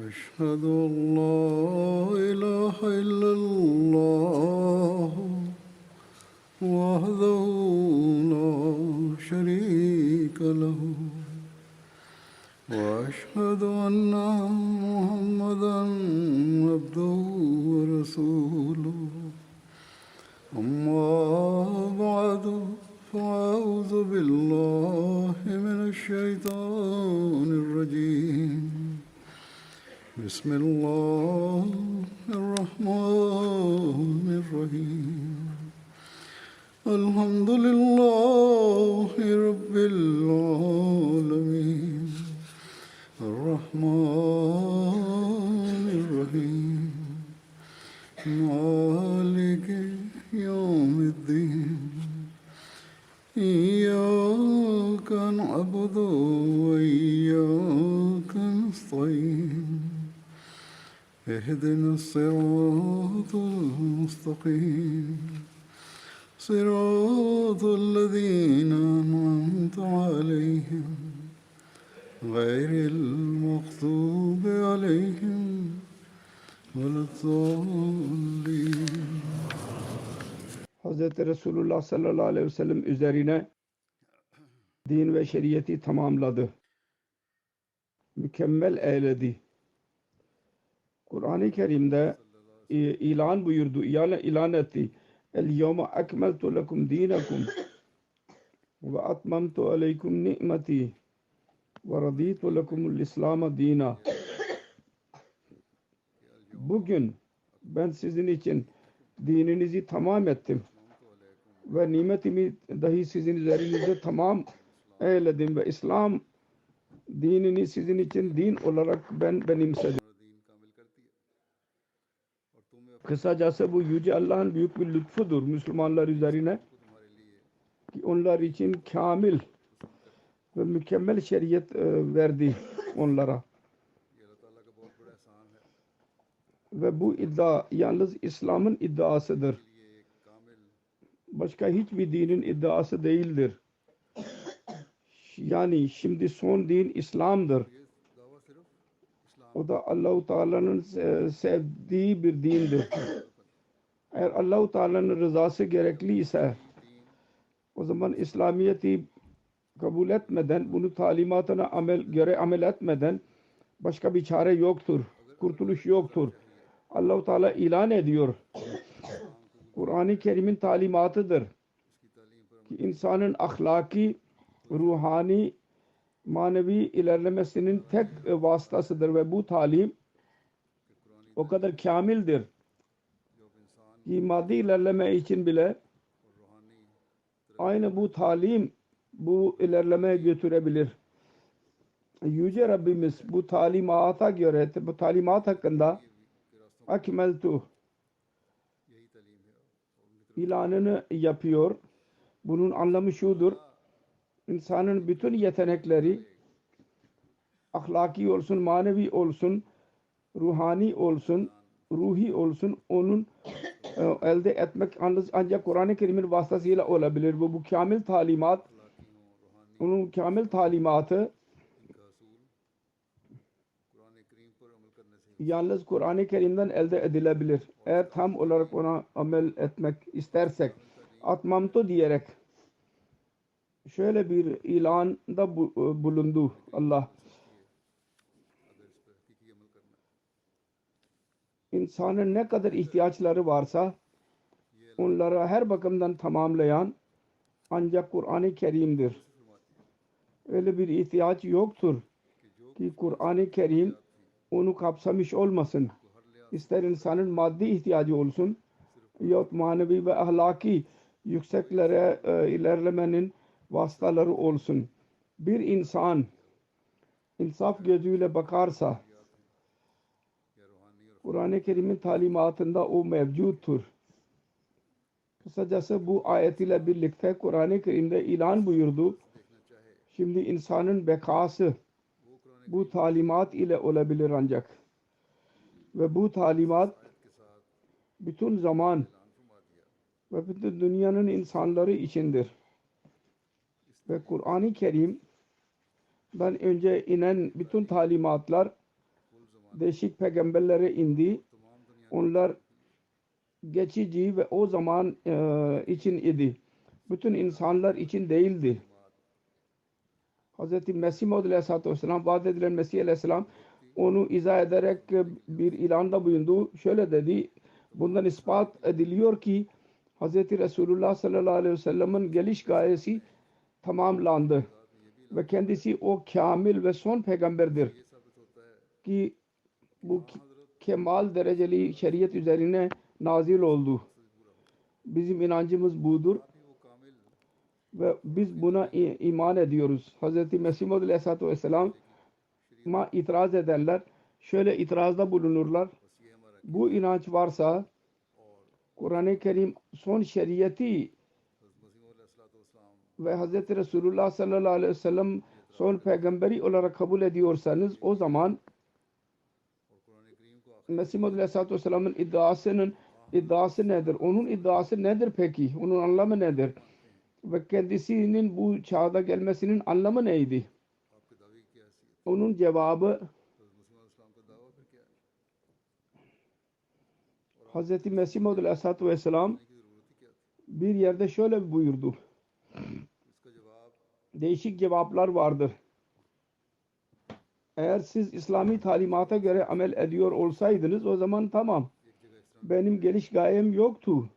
أشهد أن لا إله إلا الله وحده لا شريك له وأشهد أن محمدا عبده ورسوله أما بعد فأعوذ بالله من الشيطان الرجيم بسم الله الرحمن الرحيم الحمد لله رب العالمين الرحمن الرحيم مالك يوم الدين إياك نعبد وإياك نستعين اهدنا الصراط المستقيم صراط الذين أنعمت عليهم غير المغضوب عليهم ولا الضالين. Hz. Resulullah sallallahu aleyhi ve sellem üzerine din ve şeriyeti tamamladı. Mükemmel eyledi. Kur'an-ı Kerim'de ilan buyurdu, ilan etti. El-yevme ekmeltu lekum dinakum ve atmamtu aleykum ni'meti ve raditu lekumul İslam'a dina. Bugün ben sizin için dininizi tamam ettim ve nimetimi dahi sizin üzerinizde tamam eyledim ve İslam dinini sizin için din olarak ben benimsedim. Kısacası bu Yüce Allah'ın büyük bir lütfudur Müslümanlar üzerine ki onlar için kamil ve mükemmel şeriyet verdi onlara. Ve bu iddia yalnız İslam'ın iddiasıdır. Başka hiçbir dinin iddiası değildir. Yani şimdi son din İslam'dır. O da Allah-u Teala'nın sevdiği bir dindir. Eğer Allah-u Teala'nın rızası gerekli ise o zaman İslamiyet'i kabul etmeden, bunu talimatına amel etmeden başka bir çare yoktur. Kurtuluş yoktur. Allah-u Teala ilan ediyor. Kur'an-ı Kerim'in talimatıdır ki insanın ahlaki, ruhani, manevi ilerlemesinin tek vasıtasıdır ve bu talim o kadar kamildir ki maddi ilerleme için bile aynı bu talim bu ilerlemeye götürebilir. Yüce Rabbimiz bu talimata göre, bu talimat hakkında akmeltu ilanını yapıyor. Bunun anlamı şudur: İnsanın bütün yetenekleri ahlaki olsun, manevi olsun, ruhani olsun, ruhi olsun, onun elde etmek ancak Kur'an-ı Kerim'in vasıtasıyla olabilir. Bu kamil talimat, onun kamil talimatı yalnız Kur'an-ı Kerim'den elde edilebilir. Eğer tam olarak ona amel etmek istersek, atmamtu diyerek şöyle bir ilanda bulundu Allah. İnsanın ne kadar ihtiyaçları varsa onlara her bakımdan tamamlayan ancak Kur'an-ı Kerim'dir. Öyle bir ihtiyaç yoktur ki Kur'an-ı Kerim onu kapsamış olmasın. İster insanın maddi ihtiyacı olsun yahut manevi ve ahlaki yükseklere ilerlemenin vasıtaları olsun. Bir insan insaf gözüyle bakarsa Kur'an-ı Kerim'in talimatında o mevcuttur. Kısacası bu ayet ile birlikte Kur'an-ı Kerim'de ilan buyurdu. Şimdi insanın bekası bu talimat ile olabilir ancak. Ve bu talimat bütün zaman ve bütün dünyanın insanları içindir. Ve Kur'an-ı Kerim'den önce inen bütün talimatlar değişik peygamberlere indi. Onlar geçici ve o zaman için idi. Bütün insanlar için değildi. Hz. Mesih Maud Aleyhisselatü Vesselam, vaat edilen Mesih Aleyhisselam onu izah ederek bir ilanda bulundu. Şöyle dedi, bundan ispat ediliyor ki Hz. Resulullah sallallahu aleyhi ve sellem'in geliş gayesi tamamlandı ve kendisi o kamil ve son peygamberdir ki bu kemal dereceli şeriat üzerine nazil oldu. Bizim inancımız budur ve biz buna iman ediyoruz. Hz. Mesih Maud Aleyhisselatü Vesselam'a itiraz ederler. Şöyle itirazda bulunurlar. Bu inanç varsa Kur'an-ı Kerim son şeriatı ve Hz. Resulullah sallallahu aleyhi ve sellem son peygamberi olarak kabul ediyorsanız o zaman Mesih Maud Aleyhisselatü Vesselam'ın iddiası nedir? Onun iddiası nedir peki? Onun anlamı nedir? Ve kendisinin bu çağda gelmesinin anlamı neydi? Onun cevabı Hz. Mesih Maud Aleyhisselatü Vesselam bir yerde şöyle buyurdu. Değişik cevaplar vardır. Eğer siz İslami talimata göre amel ediyor olsaydınız o zaman tamam. Benim geliş gayem yoktu.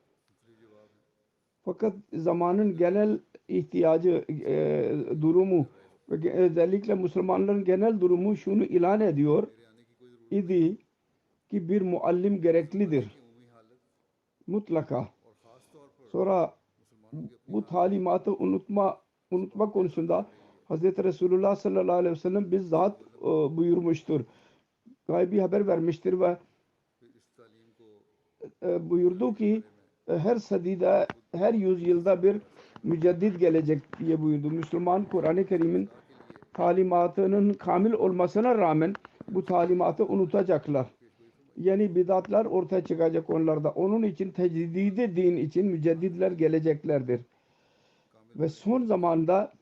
Fakat zamanın genel ihtiyacı, durumu ve özellikle Müslümanların genel durumu şunu ilan ediyor idi ki bir muallim gereklidir. Mutlaka. Sonra bu talimatı unutma konusunda Hz. Resulullah sallallahu aleyhi ve sellem bizzat buyurmuştur. Gaybi haber vermiştir ve buyurdu ki her sadide, her yüzyılda bir müceddit gelecek diye buyurdu. Müslüman Kur'an-ı Kerim'in talimatının kamil olmasına rağmen bu talimatı unutacaklar. Yeni bidatlar ortaya çıkacak onlarda. Onun için tecdidi din için mücedditler geleceklerdir. Ve son zamanda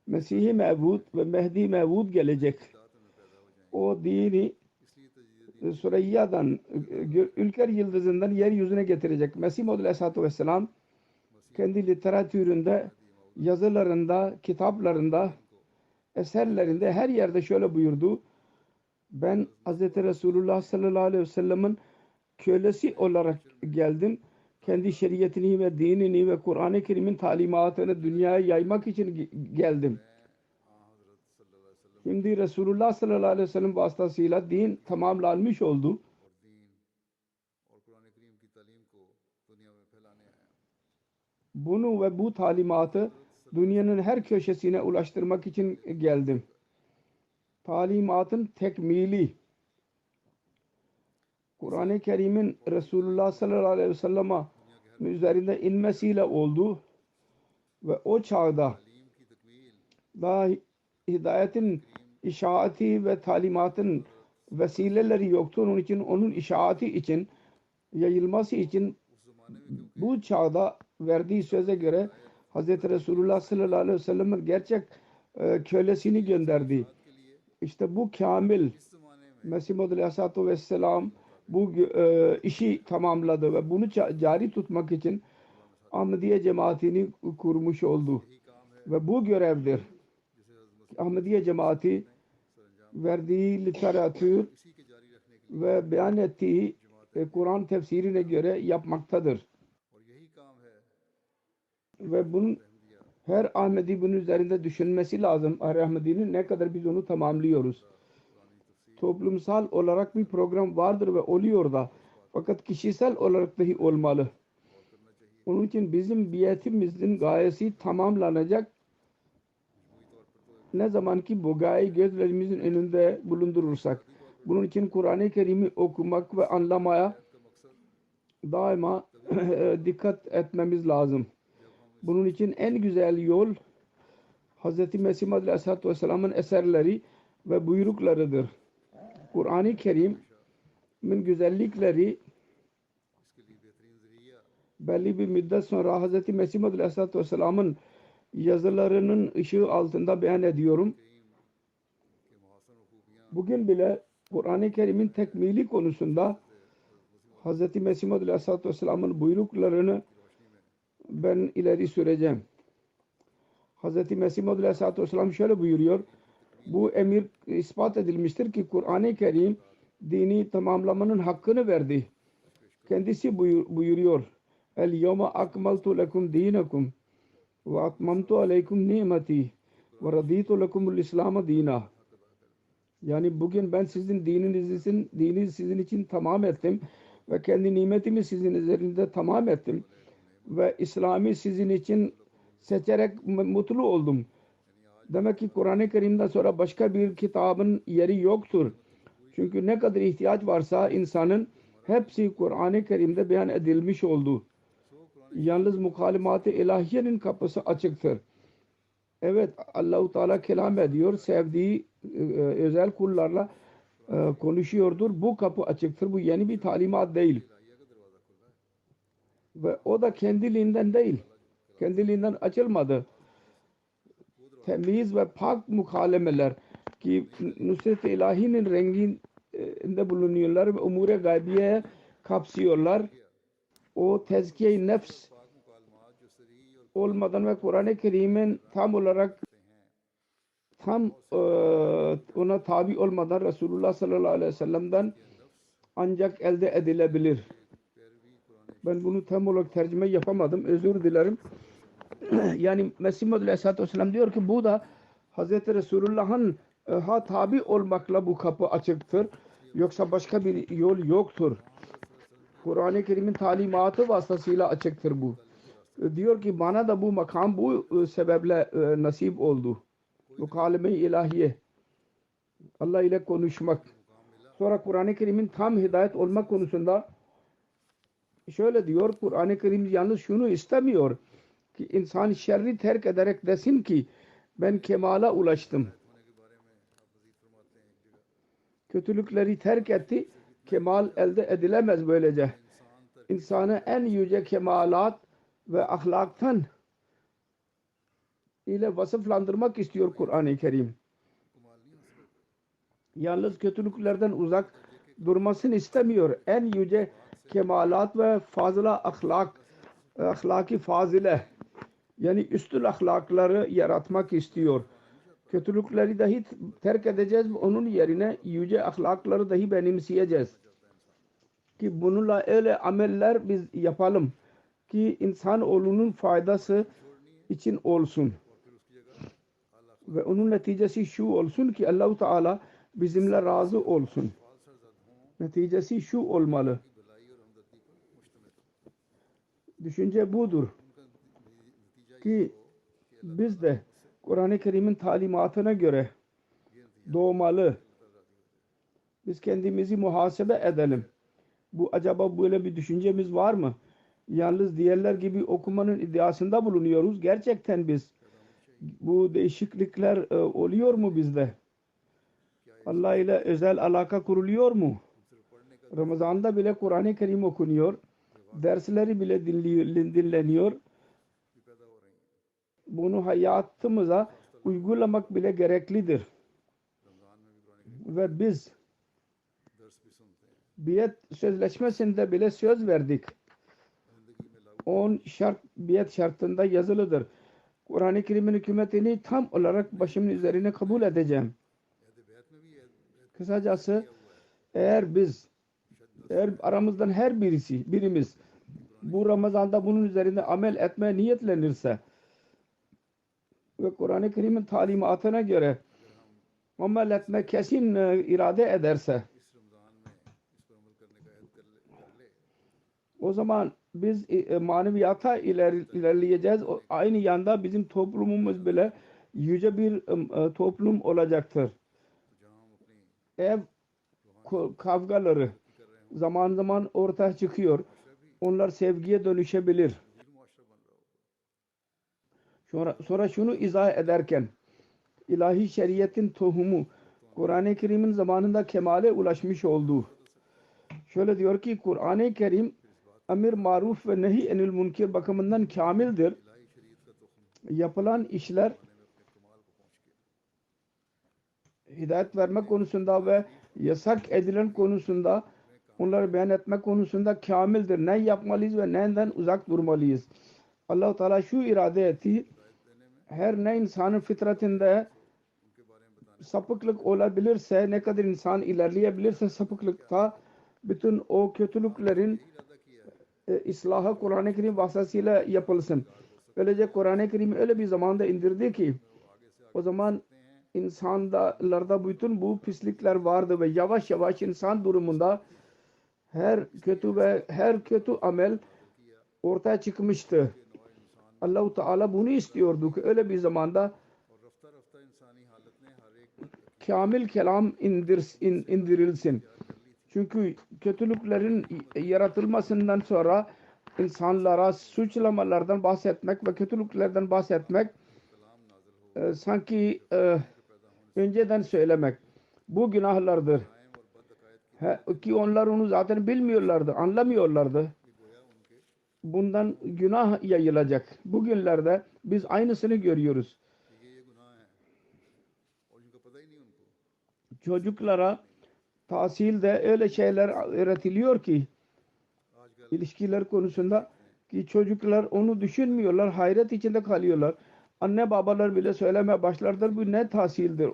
Mesih-i Mevud ve Mehdi Mevud gelecek. O dini Süreyya'dan, Ülker yıldızından yeryüzüne getirecek. Mesih Maud Aleyhisselatü Vesselam kendi literatüründe, yazılarında, kitaplarında, eserlerinde her yerde şöyle buyurdu. Ben Hz. Resulullah sallallahu aleyhi ve sellem'in kölesi olarak geldim. Kendi şeriatini ve dinini ve Kur'an-ı Kerim'in talimatını dünyaya yaymak için geldim. Şimdi Resulullah sallallahu aleyhi ve sellem vasıtasıyla din tamamlanmış oldu. Bunu ve bu talimatı dünyanın her köşesine ulaştırmak için geldim. Talimatın tekmili Kur'an-ı Kerim'in Resulullah sallallahu aleyhi ve sellem'e üzerinde inmesiyle oldu ve o çağda daha hidayetin işaati ve talimatın vesileleri yoktu. Onun için onun işaati için yayılması için bu çağda verdiği söze göre Hz. Resulullah sallallahu aleyhi ve sellem'in gerçek kölesini gönderdi. İşte bu kamil Mesih Maud Aleyhisselatü Vesselam bu işi tamamladı ve bunu cari tutmak için Ahmediye cemaatini kurmuş oldu. Ve bu görevdir. Ahmediye cemaati verdiği literatür ve beyan ettiği Kur'an tefsirine göre yapmaktadır. Ve bunun her Ahmedi bunun üzerinde düşünmesi lazım. Her Ahmedi'nin ne kadar biz onu tamamlıyoruz. Toplumsal olarak bir program vardır ve oluyor da. Fakat kişisel olarak dahi olmalı. Onun için bizim biyetimizin gayesi tamamlanacak. Ne zaman ki bu gayeyi gözlerimizin önünde bulundurursak. Bunun için Kur'an-ı Kerim'i okumak ve anlamaya daima dikkat etmemiz lazım. Bunun için en güzel yol Hz. Mesih Maud Aleyhisselatü Vesselam'ın eserleri ve buyruklarıdır. Kur'an-ı Kerim'in güzellikleri belli bir müddet sonra Hz. Mesih Maud Aleyhisselatü Vesselam'ın yazılarının ışığı altında beyan ediyorum. Bugün bile Kur'an-ı Kerim'in tekmili konusunda Hz. Mesih Maud Aleyhisselatü Vesselam'ın buyruklarını ben ileri süreceğim. Hz. Mesih Maud Aleyhisselatü Vesselam şöyle buyuruyor. Bu emir ispat edilmiştir ki Kur'an-ı Kerim dini tamamlamanın hakkını verdi. Kendisi buyuruyor. El yevme akmaltu lekum dinakum ve atmamtu aleykum nimeti ve raditu lekumul İslam'a dina. Yani bugün ben sizin dini sizin için tamam ettim ve kendi nimetimi sizin üzerinde tamam ettim ve İslam'ı sizin için seçerek mutlu oldum. Demek ki Kur'an-ı Kerim'den sonra başka bir kitabın yeri yoktur. Çünkü ne kadar ihtiyaç varsa insanın hepsi Kur'an-ı Kerim'de beyan edilmiş oldu. Yalnız mukalimat-ı ilahiyenin kapısı açıktır. Evet, Allah-u Teala kelam ediyor. Sevdiği özel kullarla konuşuyordur. Bu kapı açıktır. Bu yeni bir talimat değil. Ve o da kendiliğinden değil. Kendiliğinden açılmadı. Temiz ve pak mukalemeler ki Nusret-i İlahi'nin renginde bulunuyorlar ve umur-i gaybiyeye kapsıyorlar. O tezkiye-i nefs olmadan ve Kur'an-ı Kerim'in tam olarak ona tabi olmadan Resulullah sallallahu aleyhi ve sellem'den ancak elde edilebilir. Ben bunu tam olarak tercüme yapamadım. Özür dilerim. Yani Mesih Maud Aleyhisselatü Vesselam diyor ki bu da Hz. Resulullah'ın tabi olmakla bu kapı açıktır. Yoksa başka bir yol yoktur. Kur'an-ı Kerim'in talimatı vasıtasıyla açıktır bu. Diyor ki bana da bu makam bu sebeple nasip oldu. Mukaleme-i ilahiye. Allah ile konuşmak. Sonra Kur'an-ı Kerim'in tam hidayet olmak konusunda şöyle diyor. Kur'an-ı Kerim yalnız şunu istemiyor ki insan şerri terk ederek desin ki ben kemala ulaştım. Kötülükleri terk etti. Kemal elde edilemez böylece. İnsanı en yüce kemalat ve ahlaktan ile vasıflandırmak istiyor Kur'an-ı Kerim. Yalnız kötülüklerden uzak durmasını istemiyor. En yüce kemalat ve fazla ahlaki fazile yani üstün ahlakları yaratmak istiyor. Kötülükleri dahi terk edeceğiz ve onun yerine yüce ahlakları dahi benimseyeceğiz. Ki bununla öyle ameller biz yapalım ki insanoğlunun faydası için olsun. Ve onun neticesi şu olsun ki Allah-u Teala bizimle razı olsun. Neticesi şu olmalı. Düşünce budur. Ki biz de Kur'an-ı Kerim'in talimatına göre doğmalı. Biz kendimizi muhasebe edelim. Bu acaba böyle bir düşüncemiz var mı? Yalnız diğerler gibi okumanın iddiasında bulunuyoruz. Gerçekten biz bu değişiklikler oluyor mu bizde? Allah ile özel alaka kuruluyor mu? Ramazan'da bile Kur'an-ı Kerim okunuyor. Dersleri bile dinleniyor. Bunu hayatımıza uygulamak bile gereklidir. Ve biz biat sözleşmesinde bile söz verdik. 10 şart biat şartında yazılıdır. Kur'an-ı Kerim'in hükümetini tam olarak başımın üzerine kabul edeceğim. Kısacası eğer aramızdan her birimiz bu Ramazan'da bunun üzerinde amel etmeye niyetlenirse ve Kur'an-ı Kerim'in talimatına göre amel etme kesin irade ederse o zaman biz maneviyata ilerleyeceğiz. Aynı yanda bizim toplumumuz bile yüce bir toplum olacaktır. Ev kavgaları zaman zaman ortaya çıkıyor. Onlar sevgiye dönüşebilir. Sonra şunu izah ederken ilahi şeriyetin tohumu Kur'an-ı Kerim'in zamanında kemale ulaşmış oldu. Şöyle diyor ki Kur'an-ı Kerim emir maruf ve nehi enil munkir bakımından kamildir. Yapılan işler hidayet verme konusunda ve yasak edilen konusunda, onları beyan etme konusunda kamildir. Ne yapmalıyız ve neden uzak durmalıyız? Allah-u Teala şu irade etti. Her ne insanın fitratinde sapıklık olabilirse, ne kadar insan ilerleyebilirse sapıklıkta, bütün o kötülüklerin ıslahı Kur'an-ı Kerim vasıtasıyla yapılsın. Böylece Kur'an-ı Kerim öyle bir zamanda indirdi ki o zaman insanlarda bütün bu pislikler vardı ve yavaş yavaş insan durumunda her kötü amel ortaya çıkmıştı. Allah-u Teala bunu istiyordu ki öyle bir zamanda kamil kelam indirilsin. Çünkü kötülüklerin yaratılmasından sonra insanlara suçlamalardan bahsetmek ve kötülüklerden bahsetmek sanki önceden söylemek. Bu günahlardır. Ki onlar onu zaten bilmiyorlardı, anlamıyorlardı. Bundan günah yayılacak. Bugünlerde biz aynısını görüyoruz. Çocuklara tahsilde öyle şeyler öğretiliyor ki ilişkiler konusunda ki çocuklar onu düşünmüyorlar, hayret içinde kalıyorlar. Anne babalar bile söylemeye başlarlar, bu ne tahsildir?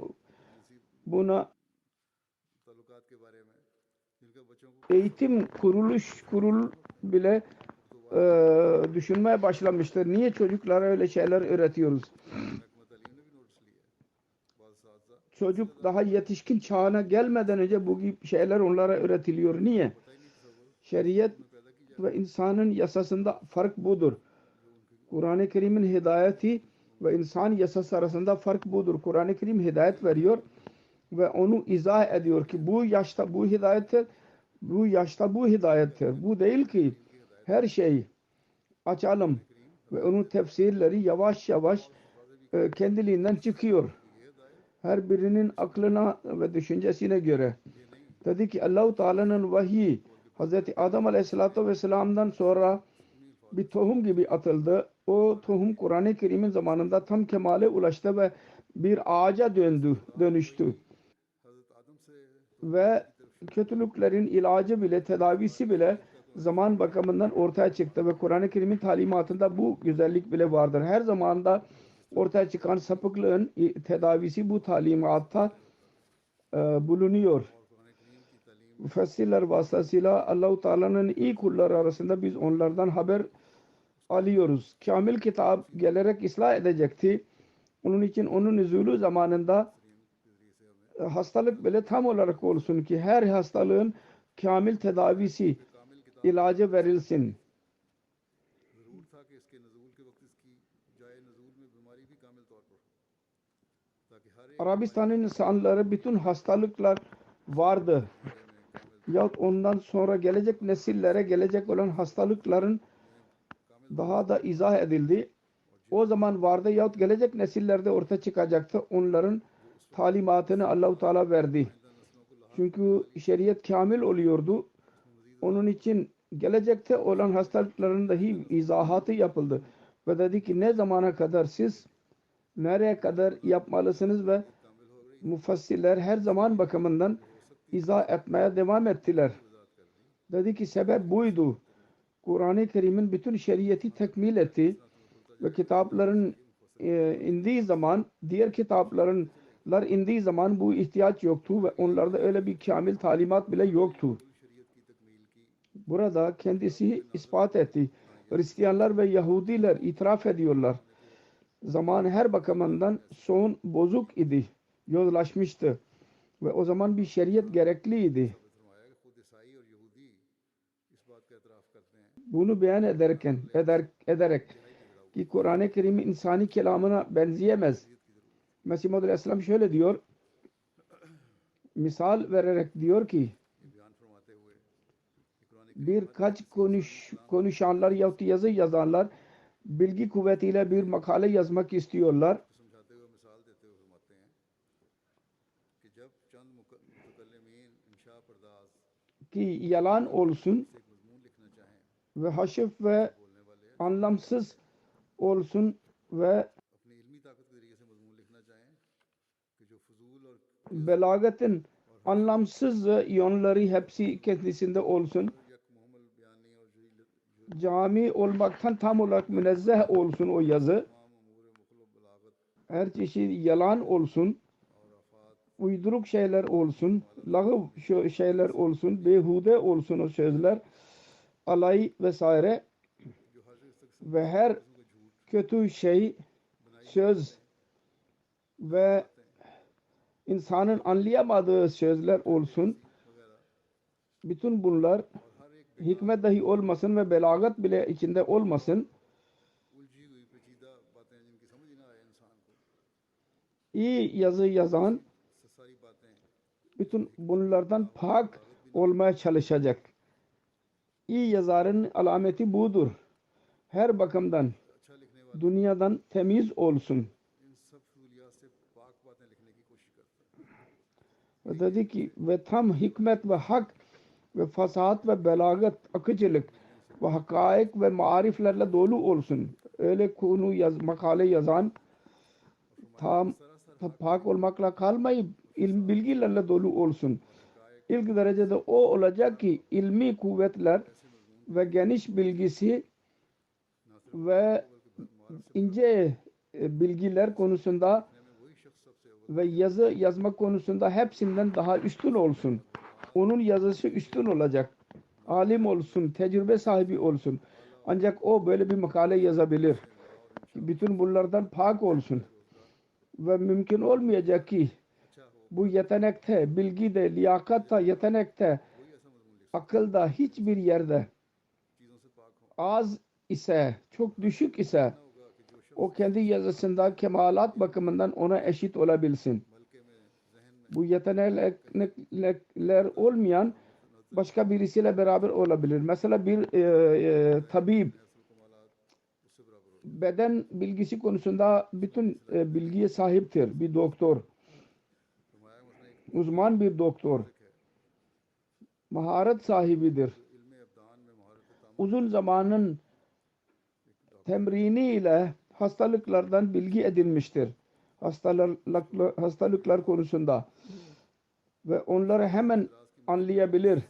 Buna eğitim kurul bile düşünmeye başlamıştır. Niye çocuklara öyle şeyler öğretiyoruz? Çocuk daha yetişkin çağına gelmeden önce bu gibi şeyler onlara öğretiliyor. Niye? Şeriat ve insanın yasasında fark budur. Kur'an-ı Kerim'in hidayeti ve insan yasası arasında fark budur. Kur'an-ı Kerim hidayet veriyor ve onu izah ediyor ki bu yaşta bu hidayettir, bu yaşta bu hidayettir. Bu değil ki her şeyi açalım ve onun tefsirleri yavaş yavaş kendiliğinden çıkıyor. Her birinin aklına ve düşüncesine göre. Dedi ki Allah-u Teala'nın vahyi Hz. Adem Aleyhisselatü Vesselam'dan sonra bir tohum gibi atıldı. O tohum Kur'an-ı Kerim'in zamanında tam kemale ulaştı ve bir ağaca dönüştü. Ve kötülüklerin ilacı bile, tedavisi bile zaman bakımından ortaya çıktı ve Kur'an-ı Kerim'in talimatında bu güzellik bile vardır. Her zamanda ortaya çıkan sapıklığın tedavisi bu talimatta bulunuyor. Müfessirler vasıtasıyla Allah-u Teala'nın iyi kulları arasında biz onlardan haber alıyoruz. Kamil kitap gelerek ıslah edecekti. Onun için onun nüzulü zamanında hastalık bile tam olarak olsun ki her hastalığın kamil tedavisi, ilacı verilsin. Arabistan'ın insanları bütün hastalıklar vardı. Yahut ondan sonra gelecek nesillere gelecek olan hastalıkların daha da izah edildi. O zaman vardı yahut gelecek nesillerde ortaya çıkacaktı. Onların talimatını Allah-u Teala verdi. Çünkü şeriat kamil oluyordu. Onun için gelecekte olan hastalıkların dahi izahatı yapıldı. Ve dedi ki ne zamana kadar siz nereye kadar yapmalısınız ve mufassirler her zaman bakımından izah etmeye devam ettiler. Dedi ki sebep buydu. Kur'an-ı Kerim'in bütün şeriatı tekmil etti ve kitapların indiği zaman, diğer kitapların indiği zaman bu ihtiyaç yoktu ve onlarda öyle bir kamil talimat bile yoktu. Burada kendisi ispat etti. Hristiyanlar ve Yahudiler itiraf ediyorlar. Zaman her bakımından son bozuk idi. Yozlaşmıştı. Ve o zaman bir şeriat gerekliydi. Bunu beyan ederek ki Kur'an-ı Kerim insani kelamına benzeyemez. Mesih Muhammed Aleyhisselam şöyle diyor, misal vererek diyor ki birkaç konuşanlar yahut yazı yazanlar bilgi kuvvetiyle bir makale yazmak istiyorlar. Ki yalan olsun ve haşif ve anlamsız olsun ve belagatın anlamsız yönleri hepsi kendisinde olsun. Cami olmaktan tam olarak münezzeh olsun o yazı. Her çeşit yalan olsun, uyduruk şeyler olsun, lağv şeyler olsun, behude olsun o sözler, alay vesaire ve her kötü şey, söz ve insanın anlayamadığı sözler olsun. Bütün bunlar hikmet dahi olmasın ve belagat bile içinde olmasın. İyi yazı yazan bütün bunlardan pak olmaya çalışacak. İyi yazarın alameti budur. Her bakımdan dünyadan temiz olsun. Ve dedi ki ve tam hikmet ve hak ve fasahat ve belagat, akıcılık ve hakaik ve mariflerle dolu olsun. Öyle konu makale yazan tam pak olmakla kalmayıp bilgilerle dolu olsun. İlk derecede o olacak ki ilmi kuvvetler ve geniş bilgisi ve ince bilgiler konusunda ve yazı yazma konusunda hepsinden daha üstün olsun. Onun yazısı üstün olacak. Alim olsun, tecrübe sahibi olsun. Ancak o böyle bir makale yazabilir. Bütün bunlardan pak olsun. Ve mümkün olmayacak ki bu yetenekte, bilgide, liyakatta, yetenekte, akılda hiçbir yerde az ise, çok düşük ise o kendi yazısında kemalat bakımından ona eşit olabilsin. Bu yetenekler olmayan başka birisiyle beraber olabilir. Mesela bir tabip beden bilgisi konusunda bütün bilgiye sahiptir. Bir doktor, uzman bir doktor, maharet sahibidir. Uzun zamanın temrini ile hastalıklardan bilgi edinmiştir. Hastalıklar konusunda ve onları hemen anlayabilir.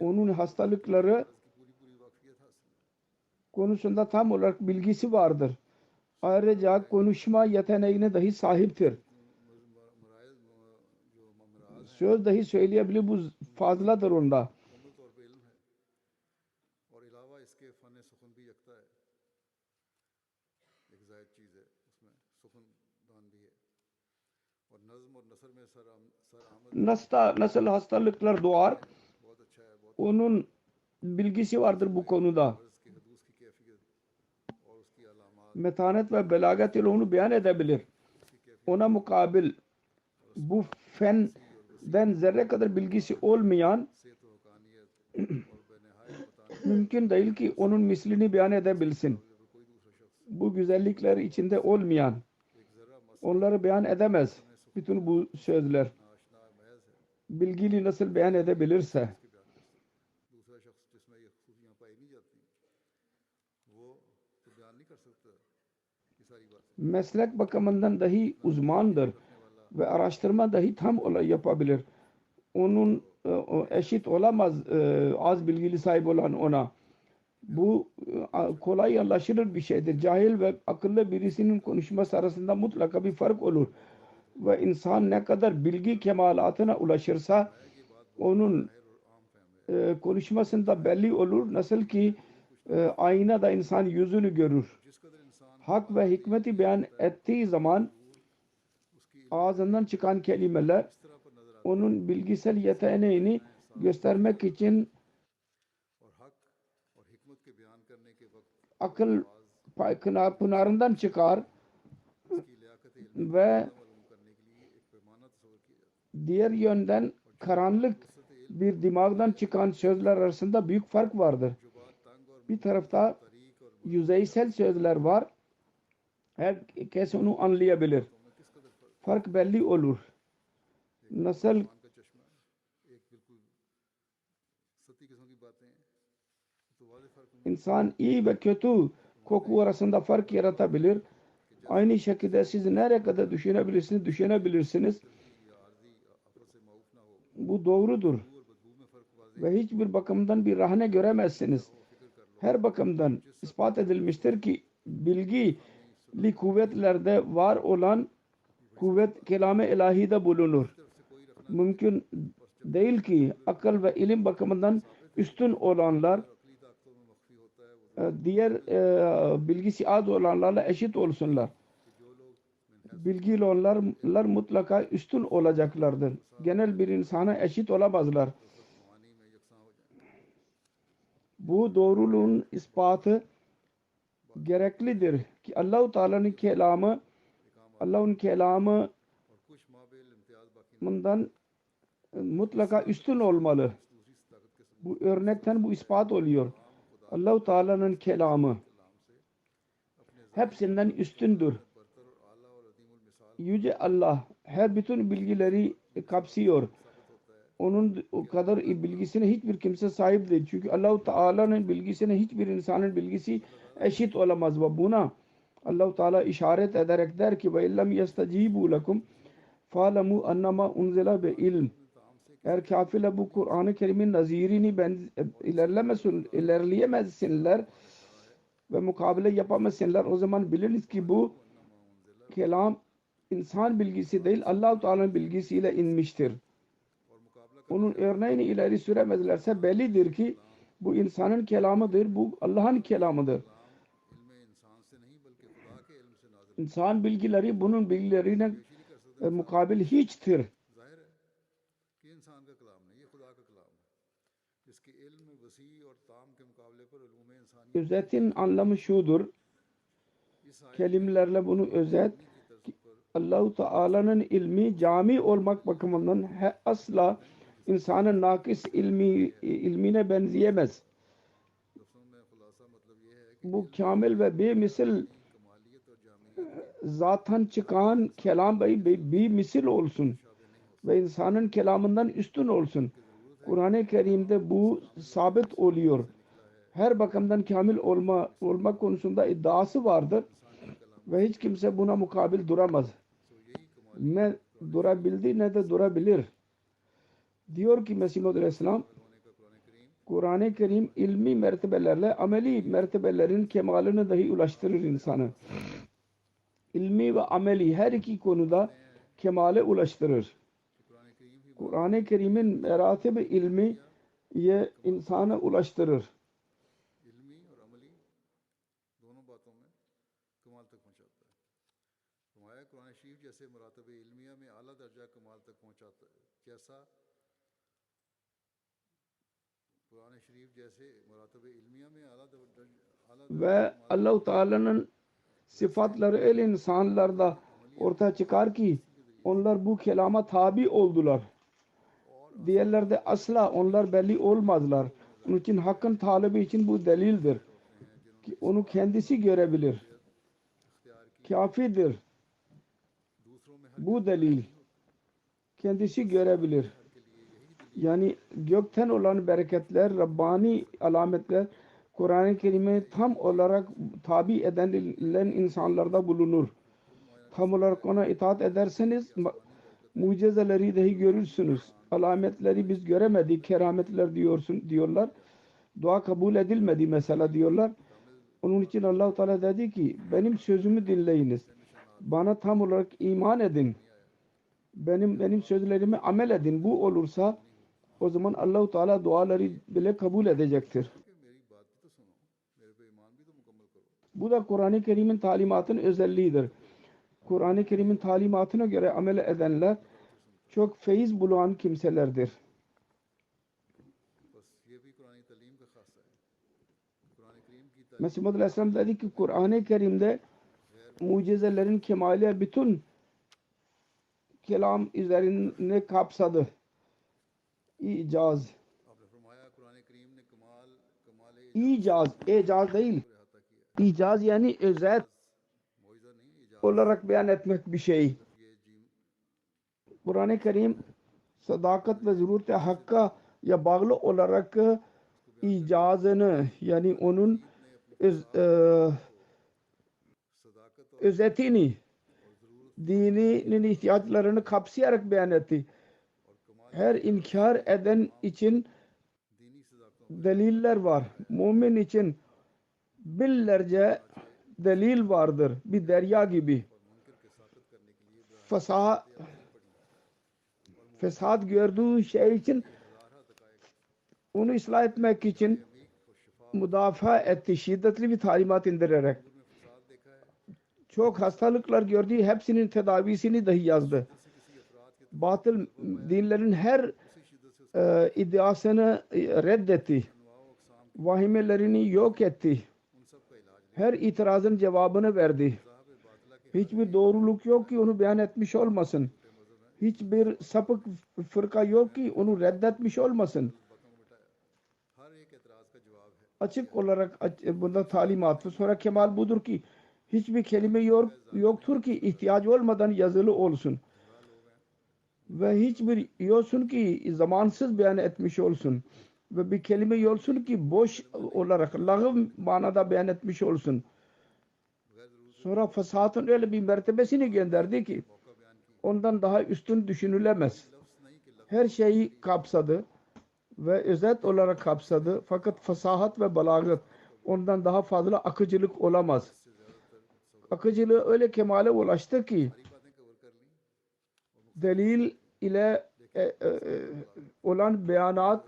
Onun hastalıkları konusunda tam olarak bilgisi vardır. Ayrıca konuşma yeteneğine dahi sahiptir. Söz dahi söyleyebilir, bu fazladır onda. Nasıl hastalıklar doğar, onun bilgisi vardır bu konuda. Metanet ve belagat ile onu beyan edebilir. Ona mukabil bu fenden zerre kadar bilgisi olmayan mümkün değil ki onun mislini beyan edebilsin. Bu güzellikler içinde olmayan onları beyan edemez. Bütün bu sözler bilgili nasıl beyan edebilirse meslek bakımından dahi uzmandır ve araştırma dahi tam yapabilir. Onun eşit olamaz az bilgili sahip olan ona. Bu kolay anlaşılır bir şeydir. Cahil ve akıllı birisinin konuşması arasında mutlaka bir fark olur. Ve insan ne kadar bilgi kemalatına ulaşırsa onun konuşmasında belli olur. Nasıl ki aynada insan yüzünü görür. Hak ve hikmeti beyan ettiği zaman ağzından çıkan kelimeler onun bilgisel yeteneğini göstermek için akıl pınarından çıkar ve diğer yönden karanlık bir dimağdan çıkan sözler arasında büyük fark vardır. Bir tarafta yüzeysel sözler var. Herkes onu anlayabilir. Fark belli olur. Nasıl insan iyi ve kötü koku arasında fark yaratabilir. Aynı şekilde siz nereye kadar düşünebilirsiniz? Bu doğrudur. Ve hiçbir bakımdan bir rahane göremezsiniz. Her bakımdan ispat edilmiştir ki bilgili kuvvetlerde var olan kuvvet kelam-ı ilahide bulunur. Mümkün değil ki akıl ve ilim bakımından üstün olanlar diğer bilgisi az olanlarla eşit olsunlar. Bilgili olanlar mutlaka üstün olacaklardır. Genel bir insana eşit olamazlar. Bu doğruluğun ispatı gereklidir ki Allahu Teala'nın kelamı Allah'ın kelamından mutlaka üstün olmalı. Bu örnekten bu ispat oluyor. Allahu Teala'nın kelamı hepsinden üstündür. Yüce Allah her bütün bilgileri kapsıyor. Onun o kadar bilgisine hiçbir kimse sahip değil. Çünkü Allah-u Teala'nın bilgisine hiçbir insanın bilgisi eşit olamaz. Ve buna Allah-u Teala işaret ederek der ki وَاِلَّمْ يَسْتَجِيبُوا لَكُمْ فَعْلَمُوا اَنَّمَا اُنْزِلَ بِعِلْمٍ. Eğer kafirler bu Kur'an-ı Kerim'in nazirini ilerleyemezsinler ve mukabele yapamazsınlar, o zaman biliniz ki bu kelam insan bilgisi değil, Allah-u Teala'nın bilgisiyle inmiştir. Onun örneğini ileri süremezlerse bellidir ki bu insanın kelamıdır, bu Allah'ın kelamıdır. İnsan bilgileri bunun bilgilerine mukabil hiçtir. Özetin anlamı şudur. Kelimelerle bunu özet. Allah-u Teala'nın ilmi cami olmak bakımından asla insanın nakis ilmine benzeyemez. Bu kamil ve bemisil zattan çıkan kelam bir misil olsun ve insanın kelamından üstün olsun. Kur'an-ı Kerim'de bu sabit oluyor. Her bakımdan kamil olmak konusunda iddiası vardır ve hiç kimse buna mukabil duramaz. Ne durabildi ne de durabilir. Diyor ki Mesih Maud Aleyhisselam, Kur'an-ı Kerim ilmi mertebelerle ameli mertebelerin kemalini dahi ulaştırır insanı. İlmi ve ameli her iki konuda kemale ulaştırır. Kur'an-ı Kerim'in meratib-i ilmiye insana ulaştırır. Ve Allah-u Teala'nın sıfatları öyle insanlarda ortaya çıkar ki onlar bu kelama tabi oldular. Diğerlerde asla onlar belli olmazlar. Onun için hakkın talebi için bu delildir. Ki onu kendisi görebilir. Kafidir. Bu delil. Kendisi görebilir. Yani gökten olan bereketler, Rabbani alametler Kur'an-ı Kerim'e tam olarak tabi edilen insanlarda bulunur. Tam olarak ona itaat ederseniz mucizeleri dahi görürsünüz. Alametleri biz göremedik, kerametler diyorlar. Dua kabul edilmedi mesela diyorlar. Onun için Allah-u Teala dedi ki benim sözümü dinleyiniz. Bana tam olarak iman edin. Benim sözlerime amel edin. Bu olursa o zaman Allah-u Teala duaları bile kabul edecektir. Bu da Kur'an-ı Kerim'in talimatının özelliğidir. Kur'an-ı Kerim'in talimatına göre amel edenler çok feyiz bulan kimselerdir. Mesih Maud Aleyhisselam dedi ki Kur'an-ı Kerim'de mucizelerin kemali bütün kelam üzerine kapsadı. İcaz. İcaz değil. İcaz yani özet olarak beyan etmek bir şey. Kur'an-ı Kerim sadakat ve zürûret-i hakka ya bağlı olarak icazını yani onun özetini dininin ihtiyaçlarını kapsayarak beyan etti. Her inkar eden için deliller var. Mümin için binlerce delil vardır. Bir derya gibi. Fesat, fesat gördüğü şey için onu ıslah etmek için müdafaa etti. Şiddetli bir talimat indirerek. Çok hastalıklar gördüğü hepsinin tedavisini dahi yazdı. Batıl dinlerin her iddiasını reddetti. Vahimelerini yok etti. Her itirazın cevabını verdi. Hiçbir doğruluk yok ki onu beyan etmiş olmasın. Hiçbir sapık fırka yok ki onu reddetmiş olmasın. Açık olarak bunda talimat. Sonra kemal budur ki hiçbir kelime yoktur ki ihtiyacı olmadan yazılı olsun. Ve hiçbir yolsun ki zamansız beyan etmiş olsun. Ve bir kelime yolsun ki boş olarak lağım manada beyan etmiş olsun. Sonra fesatın öyle bir mertebesini gönderdi ki ondan daha üstün düşünülemez. Her şeyi kapsadı ve özet olarak kapsadı. Fakat fasahat ve balagat ondan daha fazla akıcılık olamaz. Akıcılığı öyle kemale ulaştı ki delil ile olan beyanat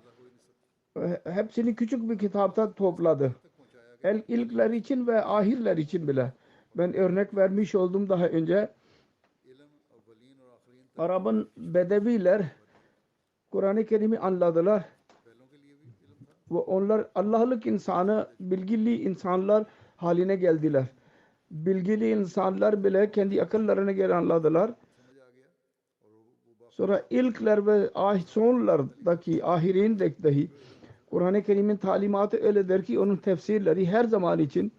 hepsini küçük bir kitapta topladı. İlkler için ve ahirler için bile. Ben örnek vermiş oldum daha önce. Arap'ın bedeviler Kur'an-ı Kerim'i anladılar. Ve onlar Allah'lık insanı, bilgili insanlar haline geldiler. Bilgili insanlar bile kendi akıllarına göre anladılar. Sonra ilkler ve sonlardaki ahirin dahi Kur'an-ı Kerim'in talimatı öyledir ki onun tefsirleri her zaman için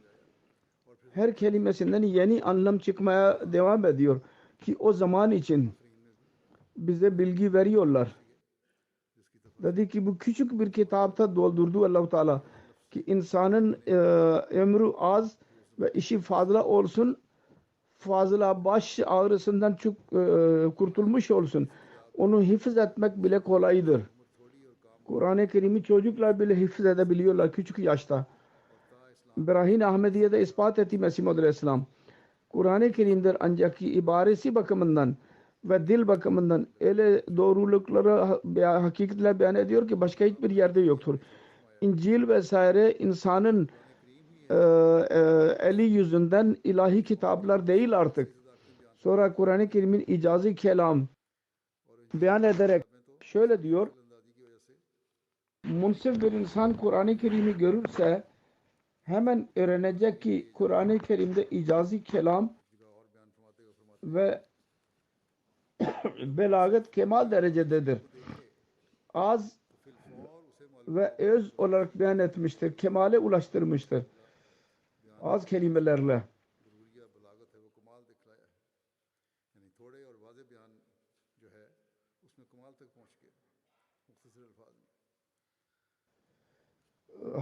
her kelimesinden yeni anlam çıkmaya devam ediyor ki o zaman için bize bilgi veriyorlar. Dedi ki bu küçük bir kitapta doldurdu Allah-u Teala ki insanın ömrü az ve işi fazla olsun, fazla baş ağrısından çok kurtulmuş olsun. Onu hifz etmek bile kolaydır. Kur'an-ı Kerim'i çocuklar bile hifz edebiliyorlar küçük yaşta. İbrahim Ahmediye'de ispat etti Mesih Muhammed Aleyhisselam. Kur'an-ı Kerim'dir ancak ki ibaresi bakımından ve dil bakımından öyle doğrulukları hakikatler beyan ediyor ki başka hiçbir yerde yoktur. İncil vesaire insanın eli yüzünden ilahi kitaplar değil artık. Sonra Kur'an-ı Kerim'in icazı kelam beyan ederek şöyle diyor: munsif bir insan Kur'an-ı Kerim'i görürse hemen öğrenecek ki Kur'an-ı Kerim'de icazi kelam ve belagat kemal derecededir. Az ve öz olarak beyan etmiştir. Kemale ulaştırmıştır. Az kelimelerle.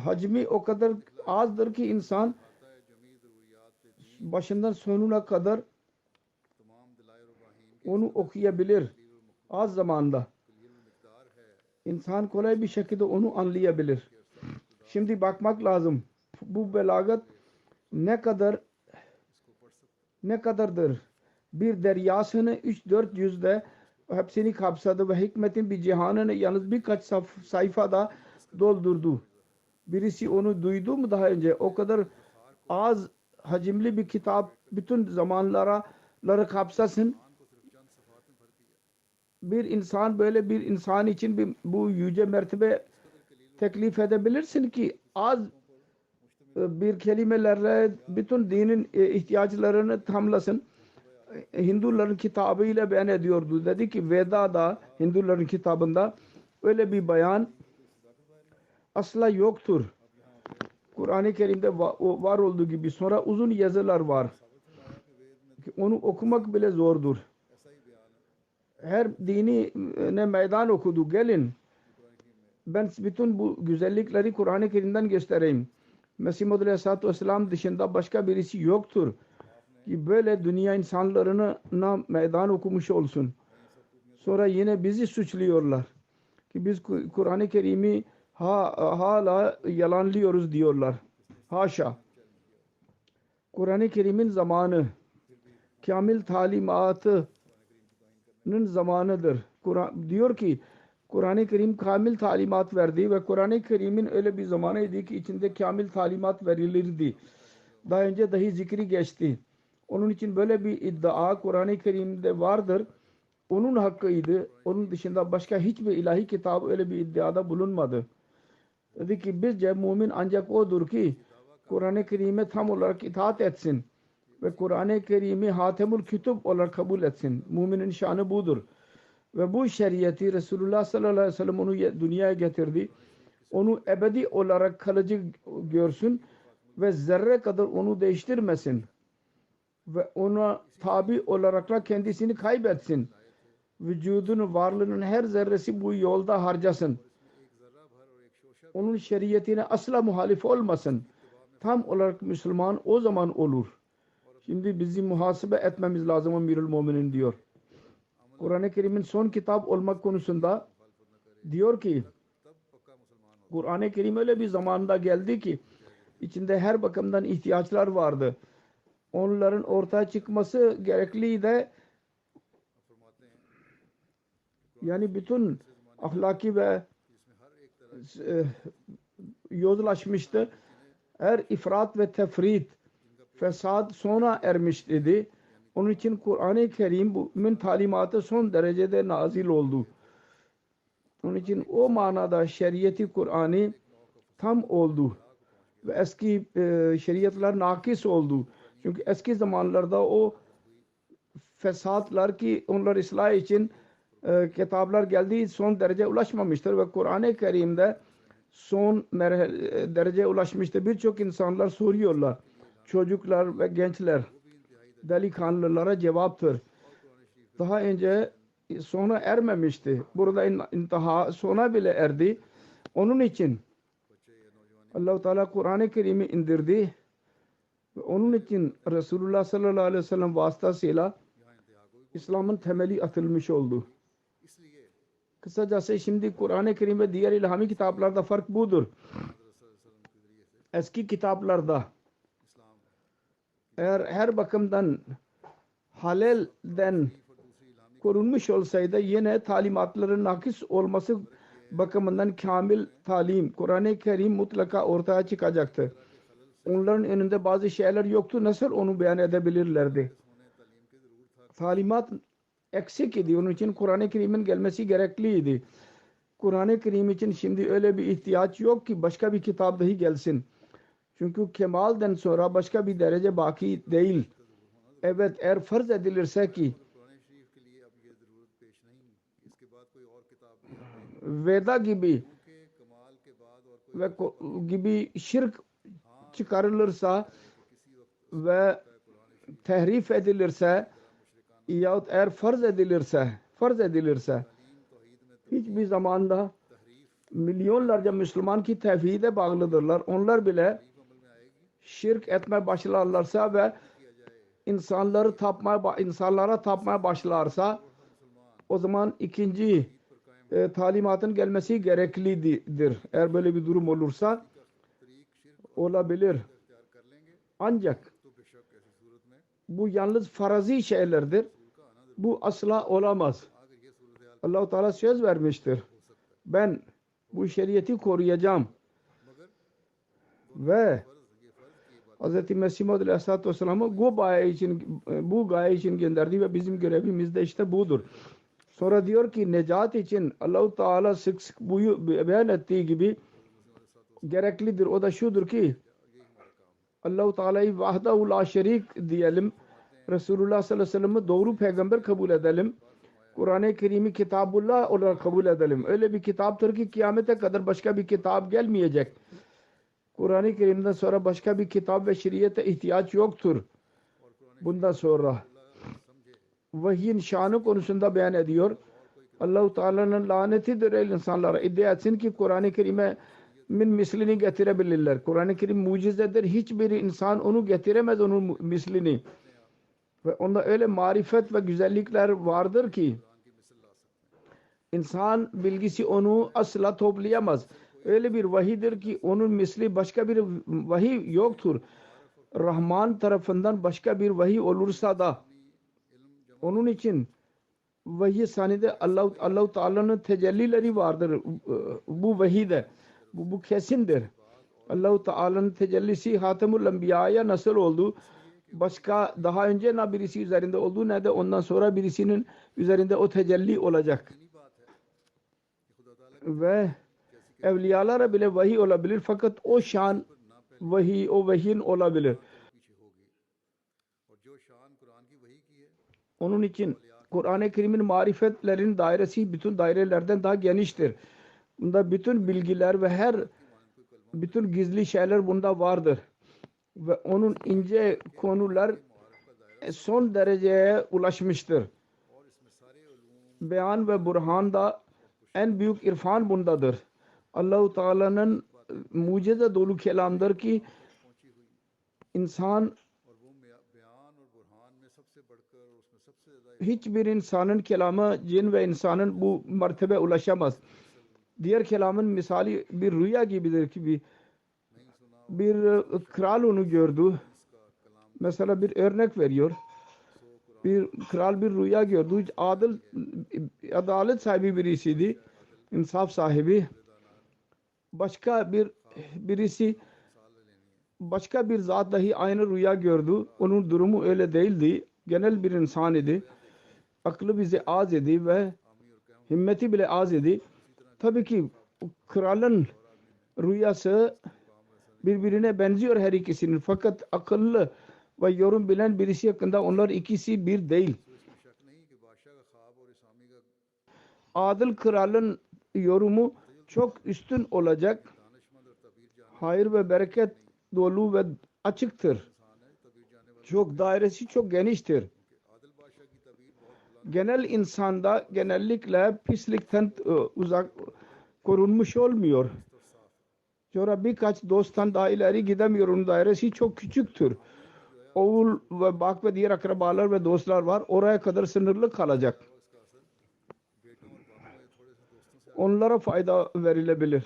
Hacmi o kadar azdır ki insan başından sonuna kadar onu okuyabilir. Az zamanda. İnsan kolay bir şekilde onu anlayabilir. Şimdi bakmak lazım. Bu belagat ne kadardır? Bir deryasını 3-4 yüzde hepsini kapsadı ve hikmetin bir cihanını yalnız birkaç sayfada doldurdu. Birisi onu duydu mu daha önce? O kadar az hacimli bir kitap bütün zamanları kapsasın. Bir insan böyle bir insan için bu yüce mertebe teklif edebilirsin ki az bir kelimelerle bütün dinin ihtiyaçlarını tamlasın. Hinduların kitabıyla beyan ediyordu. Dedi ki Veda'da, Hinduların kitabında öyle bir beyan asla yoktur. Kur'an-ı Kerim'de var olduğu gibi sonra uzun yazılar var. Onu okumak bile zordur. Her dini ne meydan okudu. Gelin. Ben bütün bu güzellikleri Kur'an-ı Kerim'den göstereyim. Mesih Muhammed Aleyhisselatü Vesselam dışında başka birisi yoktur ki böyle dünya insanlarına meydan okumuş olsun. Sonra yine bizi suçluyorlar. ki biz Kur'an-ı Kerim'i hala yalanlıyoruz diyorlar. Haşa. Kur'an-ı Kerim'in zamanı kamil talimatının zamanıdır. Diyor ki Kur'an-ı Kerim kamil talimat verdi ve Kur'an-ı Kerim'in öyle bir zamanıydı ki içinde kamil talimat verilirdi. Daha önce dahi zikri geçti. Onun için böyle bir iddia Kur'an-ı Kerim'de vardır. Onun hakkıydı. Onun dışında başka hiçbir ilahi kitabı öyle bir iddiada bulunmadı. Dedi ki bizce mümin ancak odur ki Kur'an-ı Kerim'e tam olarak itaat etsin ve Kur'an-ı Kerim'i Hatemül Kütüb olarak kabul etsin. Müminin şanı budur. Ve bu şeriatı Resulullah sallallahu aleyhi ve sellem onu dünyaya getirdi. Onu ebedi olarak kalıcı görsün ve zerre kadar onu değiştirmesin. Ve ona tabi olarak da kendisini kaybetsin. Vücudun varlığının her zerresi bu yolda harcasın. Onun şeriatine asla muhalif olmasın. Tam olarak Müslüman o zaman olur. Şimdi bizim muhasebe etmemiz lazım Emirül Müminin diyor. Kur'an-ı Kerim'in son kitap olmak konusunda diyor ki Kur'an-ı Kerim öyle bir zamanda geldi ki içinde her bakımdan ihtiyaçlar vardı. Onların ortaya çıkması gerekliydi. Yani bütün ahlaki ve yozlaşmıştı. Her ifrat ve tefrit fesat sona ermiş dedi. Onun için Kur'an-ı Kerim'in talimatı son derecede nazil oldu. Onun için o manada şeriatı Kur'an'ı tam oldu. Ve eski şeriatlar nakis oldu. Çünkü eski zamanlarda o fesatlar ki onlar ıslah için kitaplar geldiği son derece ulaşmamıştır ve Kur'an-ı Kerim'de son dereceye ulaşmıştır. Birçok insanlar soruyorlar. Çocuklar ve gençler delikanlılara cevaptır. Daha önce sona ermemişti. Burada intiha sona bile erdi. Onun için Allah-u Teala Kur'an-ı Kerim'i indirdi. Ve onun için Resulullah sallallahu aleyhi ve sellem vasıtasıyla İslam'ın temeli atılmış oldu. Kısacası şimdi Kur'an-ı Kerim ve diğer ilhami kitaplarda fark budur. Eski kitaplarda eğer her bakımdan halalden korunmuş olsaydı yine talimatların nakis olması bakımından kamil talim Kur'an-ı Kerim mutlaka ortaya çıkacaktı. Onların önünde bazı şeyler yoktu. Nasıl onu beyan edebilirlerdi? Talimat eksik idi. Onun için Kur'an-ı Kerim'in gelmesi gerekliydi. Kur'an-ı Kerim için şimdi öyle bir ihtiyaç yok ki başka bir kitap dahi gelsin. Çünkü kemalden sonra başka bir derece baki değil. Evet eğer farz edilirse ki Veda gibi ve gibi şirk çıkarılırsa ve tehrif edilirse yahut eğer farz edilirse hiçbir zamanda milyonlarca Müslüman ki tevhide bağlıdırlar. Onlar bile şirk etmeye başlarlarsa ve insanlara tapmaya başlarsa o zaman ikinci talimatın gelmesi gereklidir. Eğer böyle bir durum olursa olabilir. Ancak bu yalnız farazi şeylerdir. Bu asla olamaz. Allah-u Teala söz vermiştir. Ben bu şeriatı koruyacağım. Ve Hz. Mesih Maud Aleyhisselatü Vesselam'ı bu gaye için gönderdi ve bizim görevimiz de işte budur. Sonra diyor ki necat için Allah-u Teala sık sık beyan ettiği gibi gereklidir. O da şudur ki Allah-u Teala'yı vahdahu la şerik diyelim. Resulullah sallallahu aleyhi ve sellem'i doğru peygamber kabul edelim. Kur'an-ı Kerim'i Kitabullah olarak kabul edelim. Öyle bir kitaptır ki kıyamete kadar başka bir kitap gelmeyecek. Kur'an-ı Kerim'den sonra başka bir kitap ve şeriate ihtiyaç yoktur. Bundan sonra vahyin şanı konusunda beyan ediyor. Allah-u Teala'nın lanetidir el insanlara. İddia etsin ki Kur'an-ı Kerim'e mislini getirebilirler. Kur'an-ı Kerim mucizedir. Hiçbir insan onu getiremez onun mislini. Ve onda öyle marifet ve güzellikler vardır ki İnsan bilgisi onu asla toplayamaz. Öyle bir vahidir ki onun misli başka bir vahiy yoktur. Rahman tarafından başka bir vahiy olursa da onun için vahiy sanide Allah Teala'nın tecellileri vardır. Bu vahide. Bu kesindir. Allah Teala'nın tecellisi Hatemul Enbiya'ya nasıl oldu? Başka daha önce ne birisi üzerinde oldu ne de ondan sonra birisinin üzerinde o tecelli olacak. Ve evliyalara bile vahiy olabilir fakat o şan vahiy o vahiyin olabilir. Onun için Kur'an-ı Kerim'in marifetlerin dairesi bütün dairelerden daha geniştir. Bunda bütün bilgiler ve bütün gizli şeyler bunda vardır. Ve onun ince konular son dereceye ulaşmıştır. Beyan ve burhan da en büyük irfan bundadır. Allah-u Teala'nın mucize dolu kelamdır ki insan hiçbir insanın kelamı cin ve insanın bu mertebe ulaşamaz. Diğer kelamın misali bir rüya gibidir ki bir kral onu gördü. Mesela bir örnek veriyor. Bir kral bir rüya gördü. Adalet sahibi birisiydi. İnsaf sahibi. Birisi başka bir zat dahi aynı rüya gördü. Onun durumu öyle değildi. Genel bir insan idi. Aklı bize az idi ve himmeti bile az idi. Tabii ki kralın rüyası birbirine benziyor her ikisinin. Fakat akıllı ve yorum bilen birisi hakkında onlar ikisi bir değil. Adil kralın yorumu çok üstün olacak. Hayır ve bereket dolu ve açıktır. Dairesi çok geniştir. Genel insanda genellikle pislikten uzak korunmuş olmuyor. Sonra birkaç dosttan daha ileri gidemiyor. Onun dairesi çok küçüktür. Oğul ve bak ve diğer akrabalar ve dostlar var. Oraya kadar sınırlı kalacak. Onlara fayda verilebilir.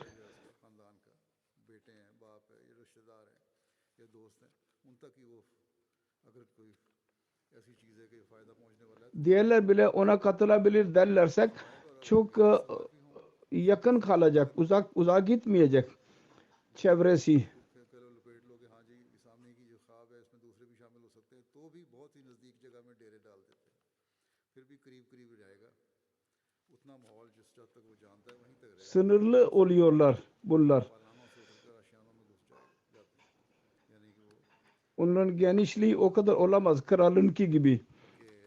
Diğerler bile ona katılabilir derlersek çok yakın kalacak. Uzağa gitmeyecek çevresi. Sınırlı oluyorlar bunlar. Onların genişliği o kadar olamaz kralınki gibi.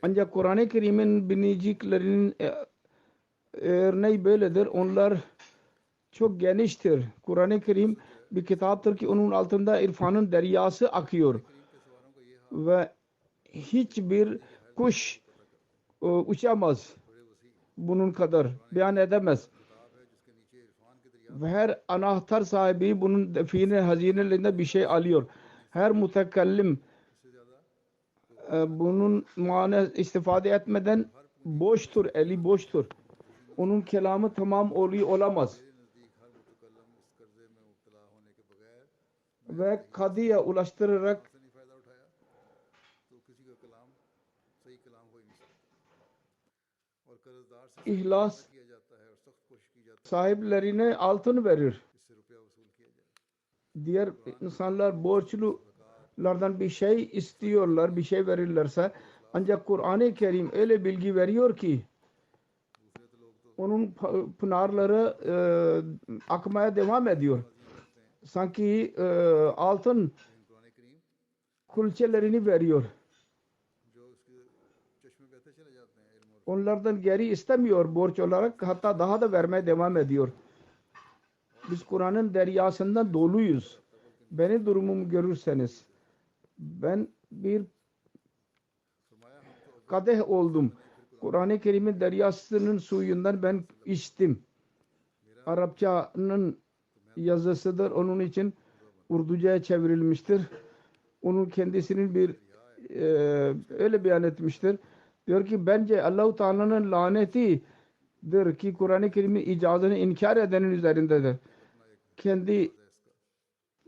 Ancak Kur'an-ı Kerim'in biniciklerinin örneği böyledir. Onlar çok geniştir. Kur'an-ı Kerim bir kitaptır ki onun altında irfanın deryası akıyor. Ve hiçbir kuş uçamaz. Bunun kadar beyan edemez. Ve her anahtar sahibi bunun define hazinelerinde bir şey alıyor. Her mütekellim bunun mana istifade etmeden boştur, eli boştur. Onun kelamı tamam olamaz. Ve kadıya ulaştırarak ihlas sahiplerine altın verir. Diğer insanlar borçlulardan bir şey istiyorlar, bir şey verirlerse ancak Kur'an-ı Kerim öyle bilgi veriyor ki onun pınarları akmaya devam ediyor. Sanki altın kulçelerini veriyor. Onlardan geri istemiyor borç olarak, hatta daha da vermeye devam ediyor. Biz Kur'an'ın deryasından doluyuz. Benim durumumu görürseniz ben bir kadeh oldum. Kur'an-ı Kerim'in deryasının suyundan ben içtim. Arapçanın yazısıdır. Onun için Urduca'ya çevrilmiştir. Onun kendisinin öyle beyan etmiştir. Diyor ki bence Allah-u Teala'nın laneti ki Kur'an-ı Kerim'in icazını inkar edenin üzerindedir. Kendi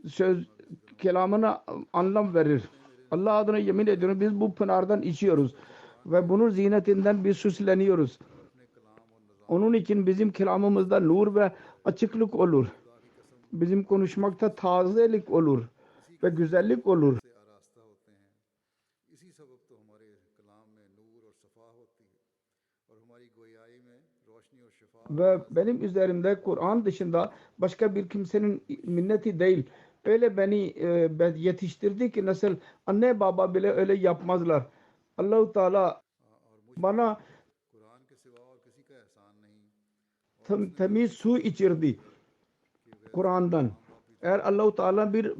söz kelamına anlam verir. Allah adına yemin ediyorum biz bu pınardan içiyoruz ve bunun zinetinden biz süsleniyoruz. Onun için bizim kelamımızda nur ve açıklık olur. Bizim konuşmakta tazelik olur ve güzellik olur. Ve benim üzerimde Kur'an dışında başka bir kimsenin minneti değil. Öyle beni yetiştirdi ki nasıl anne baba bile öyle yapmazlar. Allah-u Teala bana temiz su içirdi Kur'an'dan. Eğer Allah-u Teala bir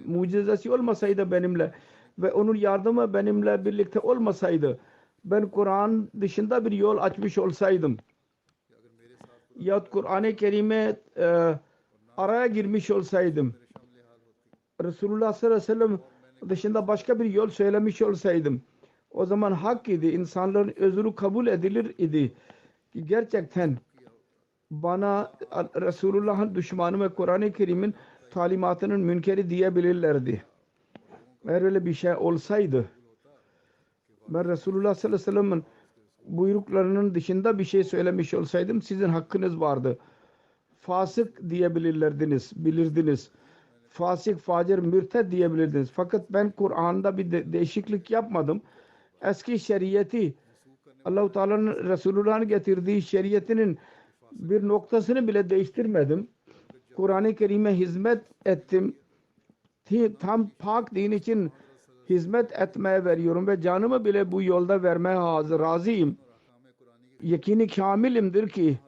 mucizesi olmasaydı benimle ve onun yardımı benimle birlikte olmasaydı ben Kur'an dışında bir yol açmış olsaydım yahut Kur'an-ı Kerim'e araya girmiş olsaydım Resulullah sallallahu aleyhi ve sellem dışında başka bir yol söylemiş olsaydım o zaman hak idi. İnsanların özrü kabul edilir idi. Gerçekten bana Resulullah'ın düşmanı ve Kur'an-ı Kerim'in talimatının münkeri diyebilirlerdi. Eğer öyle bir şey olsaydı ben Resulullah sallallahu aleyhi ve sellem'in buyruklarının dışında bir şey söylemiş olsaydım sizin hakkınız vardı. Fasık bilirdiniz. Fasık, facir, mürted diyebilirdiniz. Fakat ben Kur'an'da bir değişiklik yapmadım. Eski şeriyeti Allah-u Teala'nın Resulullah'ın getirdiği şeriyetinin bir noktasını bile değiştirmedim. Kur'an-ı Kerim'e hizmet ettim. Tam pak din için hizmet etmeye veriyorum ve canımı bile bu yolda vermeye razıyım. Yakini kamilimdir ki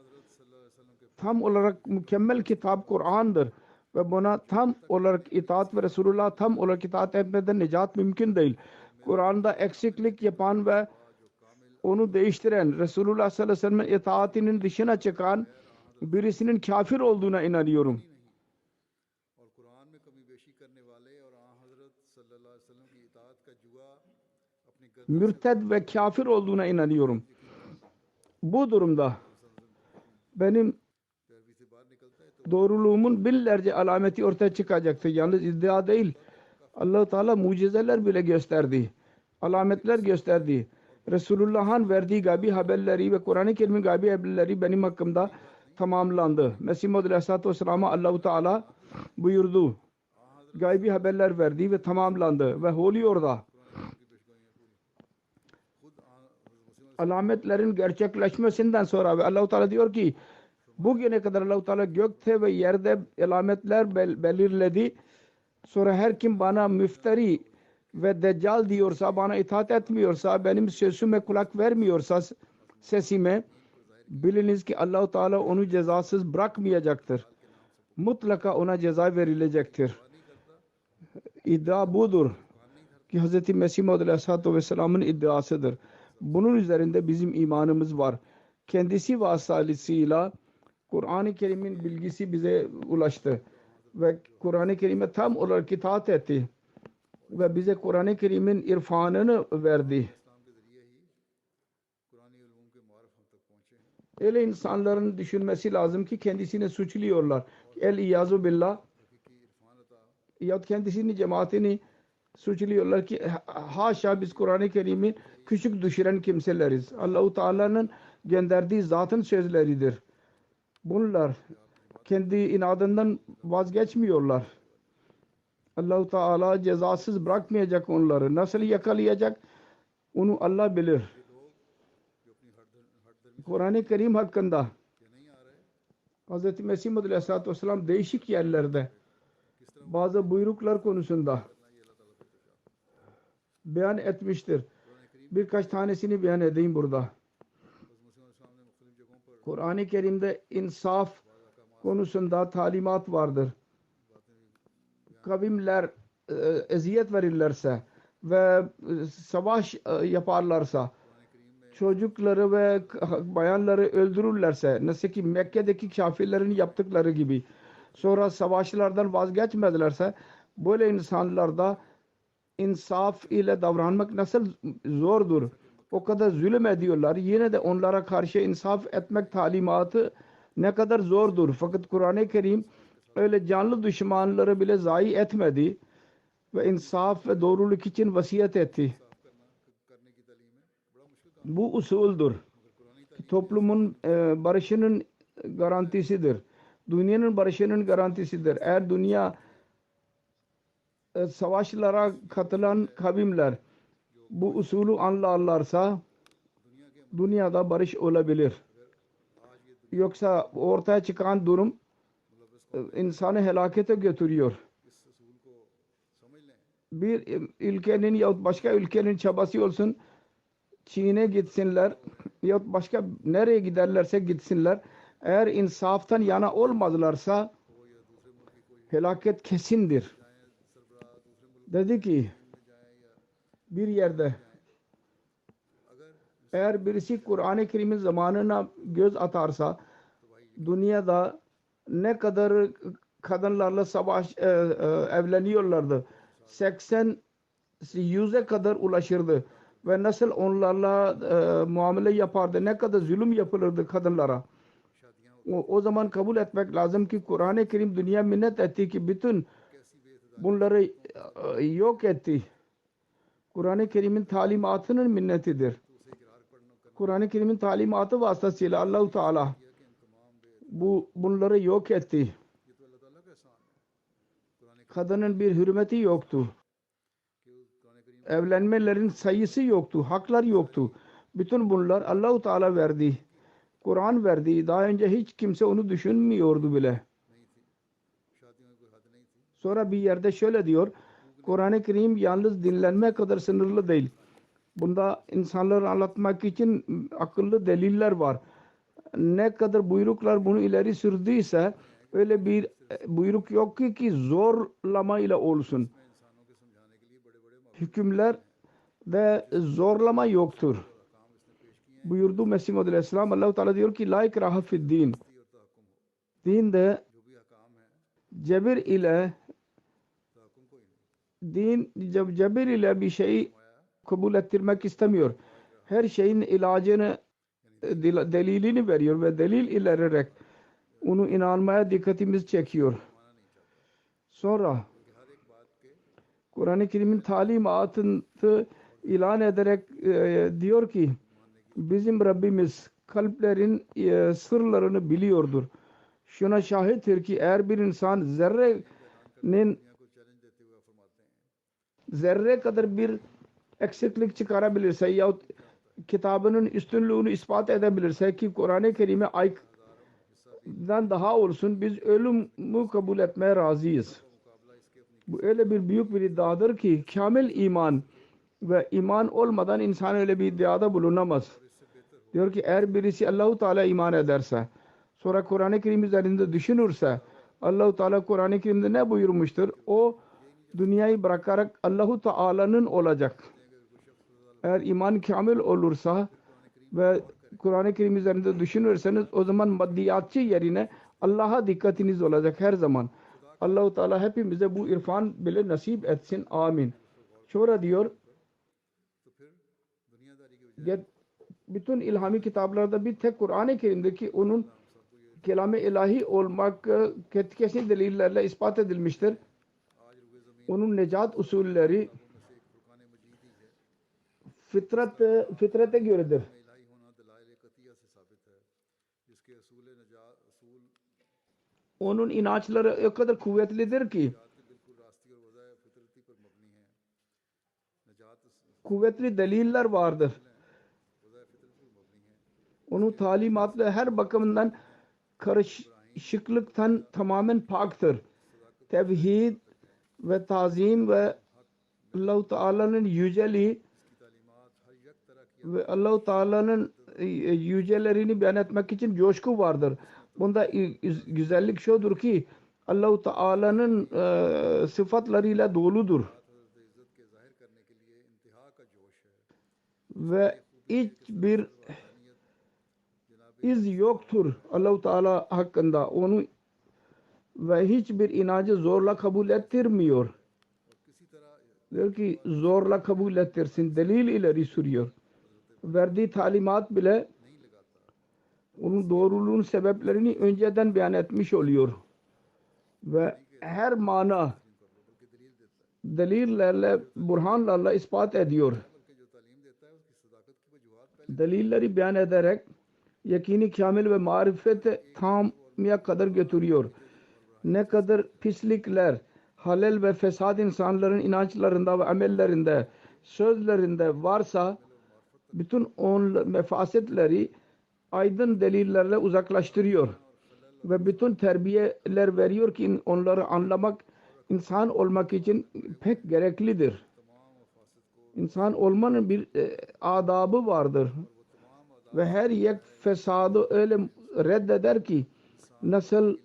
tam olarak mükemmel kitap Kur'an'dır ve buna tam olarak itaat ve Resulullah tam olarak itaat etmeden nicat mümkün değil. Kur'an'da eksiklik yapan ve onu değiştiren Resulullah sallallahu aleyhi ve sellem'in itaatinin dışına çıkan birisinin kafir olduğuna inanıyorum. Mürted ve kafir olduğuna inanıyorum. Bu durumda benim doğruluğumun binlerce alameti ortaya çıkacaktır. Yalnız iddia değil. Allah-u Teala mucizeler bile gösterdi. Alametler gösterdi. Resulullah'ın verdiği gaybi haberleri ve Kur'an-ı Kerim'in gaybi haberleri benim hakkımda tamamlandı. Mesih Muhammed Aleyhisselatü Vesselam'a Allah-u Teala buyurdu. Gaybi haberler verdi ve tamamlandı ve oluyor da. Alametlerin gerçekleşmesinden sonra ve Allah-u Teala diyor ki bugüne kadar Allah-u Teala gökte ve yerde alametler belirledi. Sonra her kim bana müfteri ve deccal diyorsa, bana itaat etmiyorsa, benim sözüme kulak vermiyorsa sesime, biliniz ki Allah-u Teala onu cezasız bırakmayacaktır. Mutlaka ona ceza verilecektir. İddia budur ki Hz. Mesih Maud Aleyhisselatü Vesselam'ın iddiasıdır. Bunun üzerinde bizim imanımız var. Kendisi vasıtasıyla Kur'an-ı Kerim'in bilgisi bize ulaştı ve Kur'an-ı Kerim'e tam olarak itaat etti ve bize Kur'an-ı Kerim'in irfanını verdi. Öyle insanların düşünmesi lazım ki kendisini suçluyorlar. El-İyazu billah ya kendisini cemaatini suçluyorlar ki haşa biz Kur'an-ı Kerim'i küçük düşüren kimseleriz. Allah-u Teala'nın gönderdiği zatın sözleridir. Bunlar kendi inadından vazgeçmiyorlar. Allah-u Teala cezasız bırakmayacak onları. Nasıl yakalayacak? Onu Allah bilir. Kur'an-ı Kerim hakkında Hz. Mesih Muhammed Aleyhisselatü Vesselam değişik yerlerde bazı buyruklar konusunda beyan etmiştir. Birkaç tanesini beyan edeyim burada. Kur'an-ı Kerim'de insaf konusunda talimat vardır. Kavimler eziyet verirlerse ve savaş yaparlarsa, çocukları ve bayanları öldürürlerse, nasıl ki Mekke'deki kafirlerin yaptıkları gibi, sonra savaşlardan vazgeçmedilerse, böyle insanlarda insaf ile davranmak nasıl zordur. o kadar zulüm ediyorlar. Yine de onlara karşı insaf etmek talimatı ne kadar zordur. Fakat Kur'an-ı Kerim öyle canlı düşmanları bile zayi etmedi ve insaf ve doğruluk için vasiyet etti. Bu usuldür. Toplumun barışının garantisidir. Dünyanın barışının garantisidir. Eğer dünya savaşlara katılan kavimler bu usulü anlarlarsa dünyada barış olabilir. Yoksa ortaya çıkan durum insanı helakete götürüyor. Bir ülkenin ya başka ülkenin çabası olsun, Çin'e gitsinler ya başka nereye giderlerse gitsinler, eğer insaftan yana olmadılarsa felaket kesindir. Dedi ki bir yerde eğer birisi Kur'an-ı Kerim'in zamanına göz atarsa dünyada ne kadar kadınlarla evleniyorlardı. 80 100'e kadar ulaşırdı ve nasıl onlarla muamele yapardı, ne kadar zulüm yapılırdı kadınlara. O zaman kabul etmek lazım ki Kur'an-ı Kerim dünya minnet etti ki bütün bunları yok etti. Kur'an-ı Kerim'in talimatının minnetidir. Kur'an-ı Kerim'in talimatı vasıtasıyla Allah-u Teala bunları yok etti. Kadının bir hürmeti yoktu. Evlenmelerin sayısı yoktu. Haklar yoktu. Bütün bunlar Allah-u Teala verdi. Kur'an verdi. Daha önce hiç kimse onu düşünmüyordu bile. Sonra bir yerde şöyle diyor. Kur'an-ı Kerim yalnız dinlenme kadar sınırlı değil. Bunda insanları anlatmak için akıllı deliller var. Ne kadar buyruklar bunu ileri sürdüyse öyle bir buyruk yok ki zorlama ile olsun. Hükümler ve zorlama yoktur. Buyurdu Mesih Muhammed Aleyhisselam. Allah-u Teala diyor ki la ikraha fid din. Dinde cebir ile cebir ile bir şeyi kabul ettirmek istemiyor. Her şeyin ilacını delilini veriyor ve delil ilererek onu inanmaya dikkatimiz çekiyor. Sonra Kur'an-ı Kerim'in talimatını ilan ederek diyor ki bizim Rabbimiz kalplerin sırlarını biliyordur. Şuna şahittir ki eğer bir insan zerre kadar bir eksiklik çıkarabilirse yahut kitabının üstünlüğünü ispat edebilirse ki Kur'an-ı Kerim'e aydan daha olsun biz ölümü kabul etmeye razıyız. Bu öyle bir büyük bir iddiadır ki kamil iman ve iman olmadan insan öyle bir iddiada bulunamaz. Diyor ki eğer birisi Allah-u Teala iman ederse sonra Kur'an-ı Kerim üzerinde düşünürse Allah-u Teala Kur'an-ı Kerim'de ne buyurmuştur? O dünyayı bırakarak Allah-u Teala'nın olacak. Eğer iman kamil olursa ve Kur'an-ı Kerim üzerinde düşünürseniz o zaman maddiyatçı yerine Allah'a dikkatiniz olacak her zaman. Allah-u Teala hepimize bu irfan bile nasip etsin. Amin. Sonra diyor bütün ilhami kitaplarda bir tek Kur'an-ı Kerim'deki onun kelam-ı ilahi olmak kesin delillerle ispat edilmiştir. Onun necat usulleri fitrete göredir. Onun inançları o kadar kuvvetlidir ki kuvvetli deliller vardır. Onun talimatı her bakımından karışıklıktan tamamen paktır. Tevhid ve tazim ve Allah-u Teala'nın yüceliği ve Allah-u Teala'nın yücelerini beyan etmek için coşku vardır. Bunda güzellik şudur ki Allah-u Teala'nın sıfatlarıyla doludur. Ve hiçbir iz yoktur Allah-u Teala hakkında. Onu ve hiçbir inancı zorla kabul ettirmiyor. Diyor ki zorla kabul ettirsin. Delil ileri sürüyor. verdiği talimat bile onun doğruluğun sebeplerini önceden beyan etmiş oluyor. Ve her mana delillerle, burhanlarla ispat ediyor. Delilleri beyan ederek yakini kamil ve marifet tamya kadar götürüyor. Ne kadar pislikler, halel ve fesad insanların inançlarında ve amellerinde, sözlerinde varsa bütün mefasetleri aydın delillerle uzaklaştırıyor. Ve bütün terbiyeler veriyor ki onları anlamak insan olmak için pek gereklidir. İnsan olmanın bir adabı vardır. Ve her yek fesadı öyle reddeder ki nasıl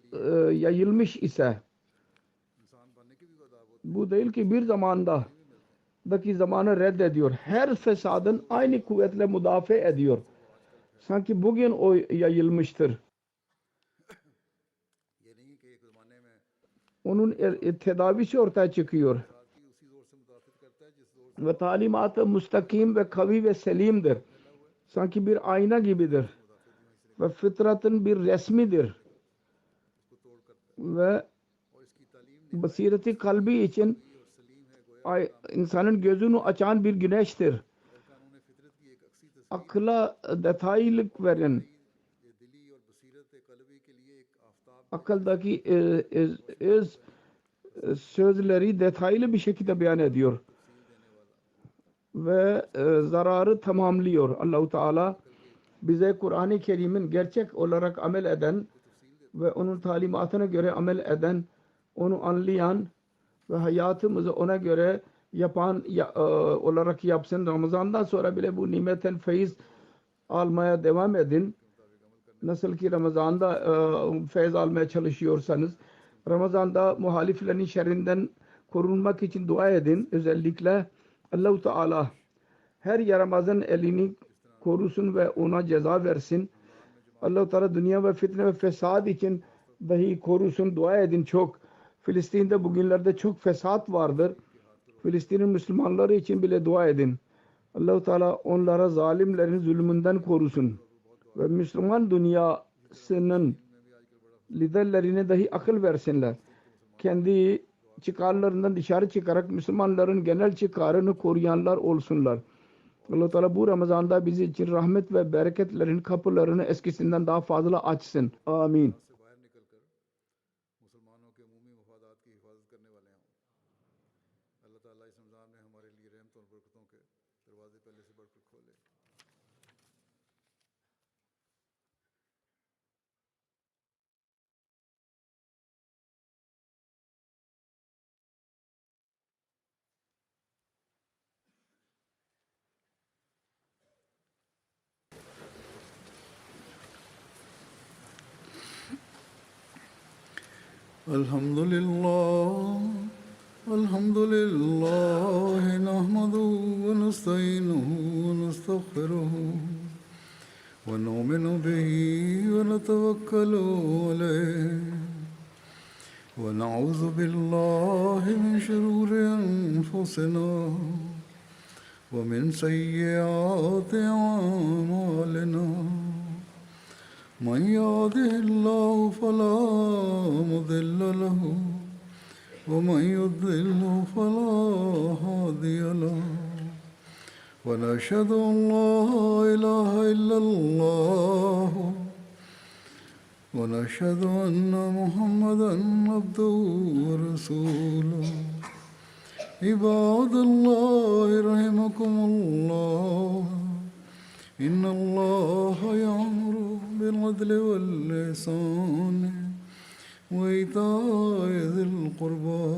yayılmış ise bu değil ki bir zamandaki zamanı reddediyor. Her fesadın aynı kuvvetle müdafaa ediyor. Sanki bugün o yayılmıştır. Onun tedavisi ortaya çıkıyor. Ve talimatı müstakim ve kavi ve selimdir. Sanki bir ayna gibidir. Ve fıtratın bir resmidir. Ve basireti kalbi için insanın gözünü açan bir güneştir. Akla detaylık veren, akıldaki öz sözleri detaylı bir şekilde beyan ediyor. Ve zararı tamamlıyor. Allah-u Teala bize Kur'an-ı Kerim'in gerçek olarak amel eden ve onun talimatına göre amel eden, onu anlayan ve hayatımızı ona göre yapan olarak yapsın. Ramazan'dan sonra bile bu nimetten feyiz almaya devam edin. Nasıl ki Ramazan'da feyiz almaya çalışıyorsanız, Ramazan'da muhaliflerin şerrinden korunmak için dua edin. Özellikle Allah-u Teala her yaramazın elini korusun ve ona ceza versin. Allah-u Teala dünya ve fitne ve fesad için dahi korusun. Dua edin çok. Filistin'de bugünlerde çok fesat vardır. Filistin'in Müslümanları için bile dua edin. Allah-u Teala onlara zalimlerin zulmünden korusun. Ve Müslüman dünyasının liderlerine dahi akıl versinler. Kendi çıkarlarından dışarı çıkarak Müslümanların genel çıkarını koruyanlar olsunlar. Allah-u Teala bu Ramazan'da bizi için rahmet ve bereketlerin kapılarını eskisinden daha fazla açsın. Amin. الحمد لله نحمده ونستعينه ونستغفره ونؤمن به ونتوكل عليه ونعوذ بالله من شرور أنفسنا ومن سيئات أعمالنا من يهده الله فلا مضل له ومن يضلل فلا هادي له ونشهد أن لا إله إلا الله ونشهد أن محمدا عبده ورسوله عباد الله رحمكم الله إن الله يأمر بالعدل والإحسان وإيتاء ذي القربى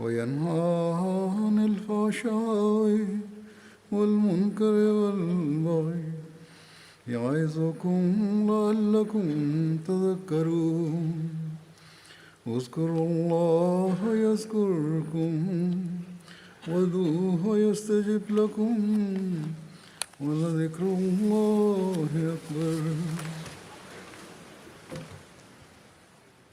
وينهى عن الفحشاء والمنكر والبغي يعظكم لعلكم تذكرون اذكروا الله يذكركم وادعوه يستجب لكم ولذكر الله أكبر